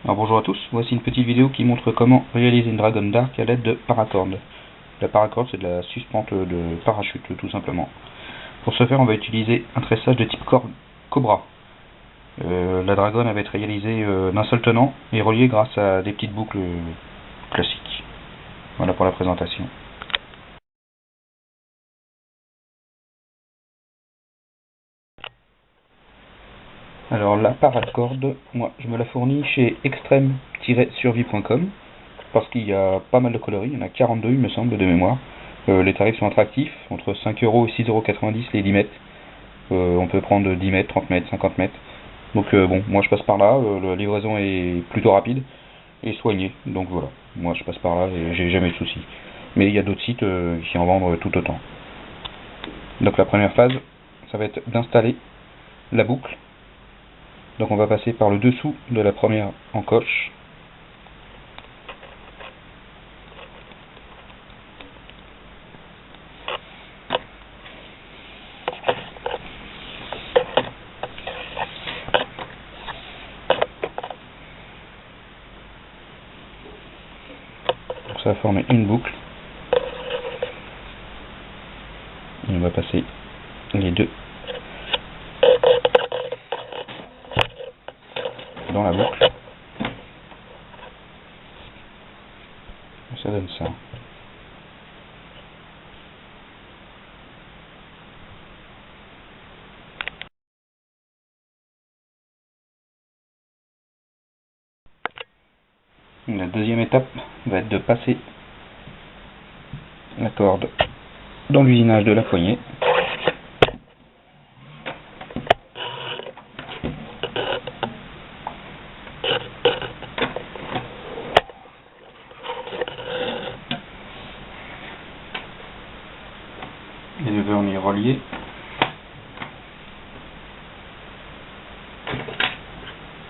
Alors bonjour à tous, voici une petite vidéo qui montre comment réaliser une Dragon Dark à l'aide de paracord. La paracord, c'est de la suspente de parachute tout simplement. Pour ce faire, on va utiliser un tressage de type Cobra. La Dragon va être réalisée d'un seul tenant et reliée grâce à des petites boucles classiques. Voilà pour la présentation. Alors la paracord, moi je me la fournis chez extreme-survie.com parce qu'il y a pas mal de coloris, il y en a 42 il me semble de mémoire. Les tarifs sont attractifs, entre 5 € et 6,90 € les 10 mètres. On peut prendre 10 mètres, 30 mètres, 50 mètres. Donc bon, moi je passe par là, la livraison est plutôt rapide et soignée. Donc voilà, moi je passe par là et j'ai jamais de soucis. Mais il y a d'autres sites qui en vendent tout autant. Donc la première phase, ça va être d'installer la boucle. Donc on va passer par le dessous de la première encoche. Donc ça va former une boucle. Et on va passer les deux dans la boucle. Ça donne ça. La deuxième étape va être de passer la corde dans l'usinage de la poignée. Et de venir relier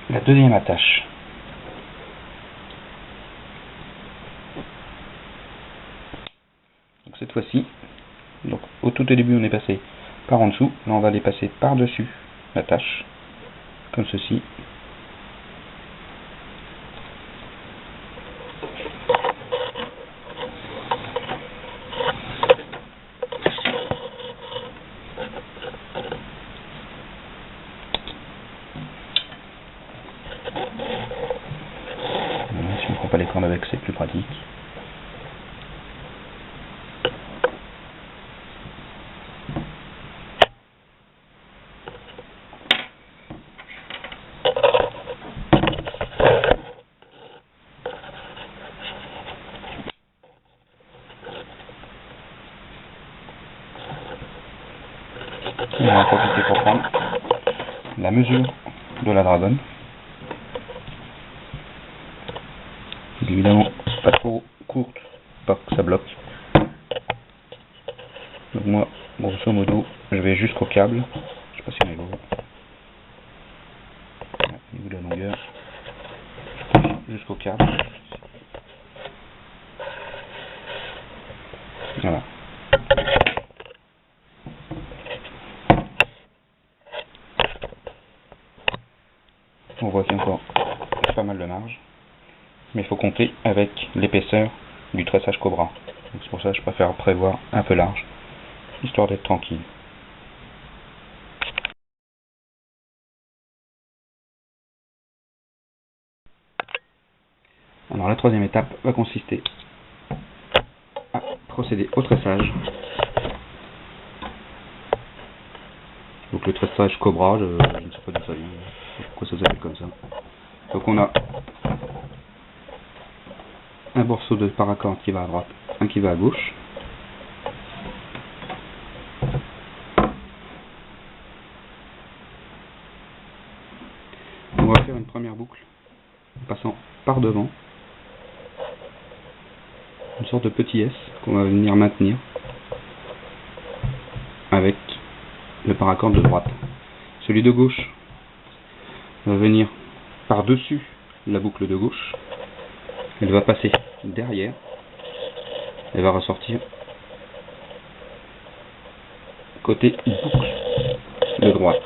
la deuxième attache. Donc cette fois-ci, donc au tout début on est passé par en dessous, là on va aller passer par-dessus l'attache, comme ceci. Voilà, si on ne prend pas les cordes avec, c'est plus pratique. On va en profiter pour prendre la mesure de la Dragon. Évidemment pas trop courte, pas que ça bloque. Donc moi, grosso modo, je vais jusqu'au câble. Je sais pas si on est gros. Au niveau de la longueur, jusqu'au câble. Voilà. On voit qu'il y a encore pas mal de marge. Mais il faut compter avec l'épaisseur du tressage Cobra. C'est pour ça que je préfère prévoir un peu large, histoire d'être tranquille. Alors la troisième étape va consister à procéder au tressage. Donc le tressage Cobra, je ne sais pas d'où ça vient, pourquoi ça s'appelle comme ça. Donc on a un morceau de paracord qui va à droite, un qui va à gauche. On va faire une première boucle en passant par devant, une sorte de petit S qu'on va venir maintenir avec le paracord de droite. Celui de gauche va venir par-dessus la boucle de gauche. Elle va passer derrière. Elle va ressortir côté boucle de droite.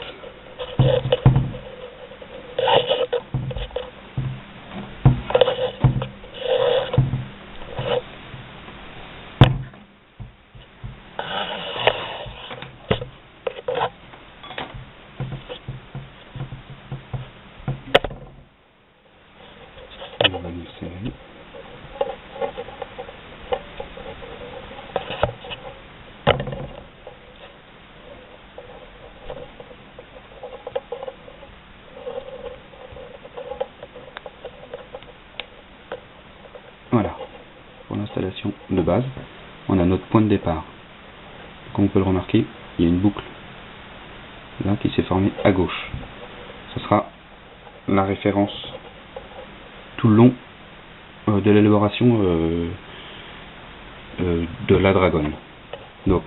l'installation de base, on a notre point de départ. Comme on peut le remarquer, il y a une boucle là qui s'est formée à gauche. Ce sera la référence tout le long de l'élaboration de la dragonne. Donc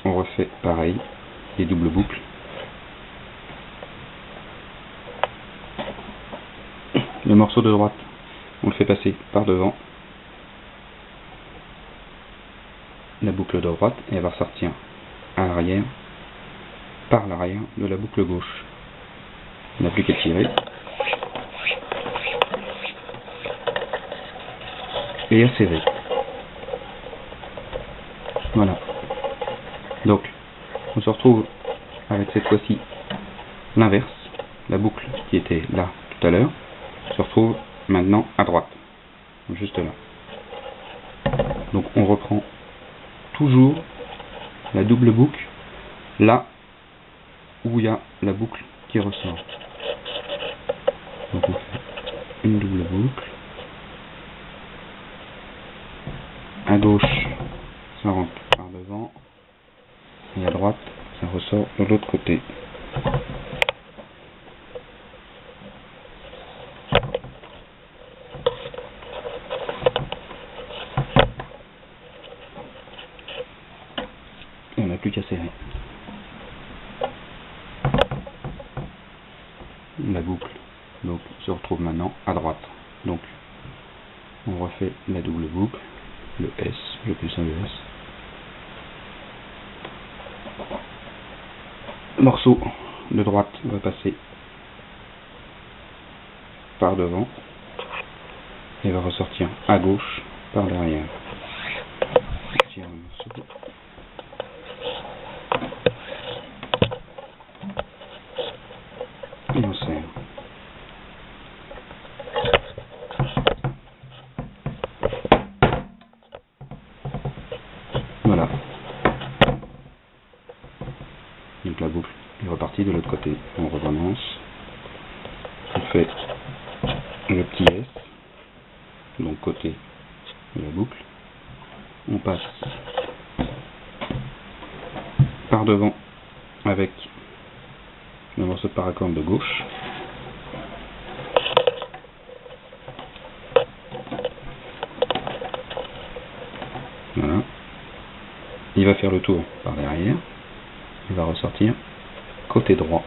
on refait pareil, les doubles boucles. Le morceau de droite, on le fait passer par devant. La boucle de droite, et elle va ressortir à l'arrière, par l'arrière de la boucle gauche. On n'a plus qu'à tirer. Et à serrer. Voilà. Donc, on se retrouve avec cette fois-ci l'inverse. La boucle qui était là tout à l'heure se retrouve maintenant à droite. Juste là. Donc on reprend toujours la double boucle là où il y a la boucle qui ressort. Donc on fait une double boucle. À gauche, ça rentre par devant. Et à droite, ça ressort de l'autre côté. Et on n'a plus qu'à serrer. La boucle donc se retrouve maintenant à droite. Donc on refait la double boucle, le S, le plus un le S. Le morceau de droite va passer par devant et va ressortir à gauche par derrière. On tire le morceau. Et on serre. Voilà. Donc la boucle est repartie de l'autre côté. On recommence. On fait le petit S, donc côté de la boucle. On passe par devant avec le morceau de paracorde de gauche. Voilà. Il va faire le tour par derrière. Il va ressortir côté droit.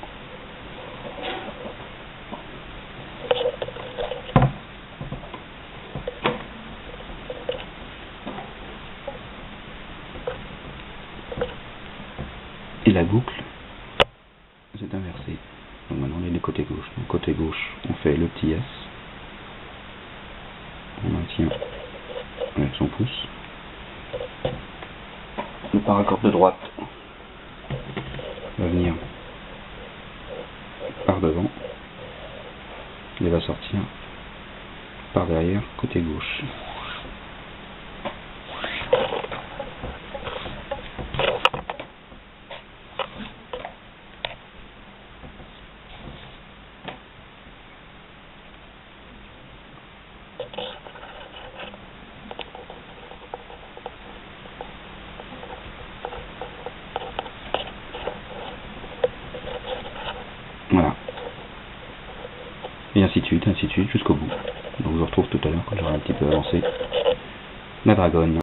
Et la boucle c'est inversé. Donc maintenant on est du côté gauche. Donc côté gauche, on fait le petit S. On maintient avec son pouce. Le paracorde de droite va venir par devant. Il va sortir par derrière, côté gauche. Voilà. Et ainsi de suite jusqu'au bout. Donc je vous retrouve tout à l'heure quand j'aurai un petit peu avancé la dragonne.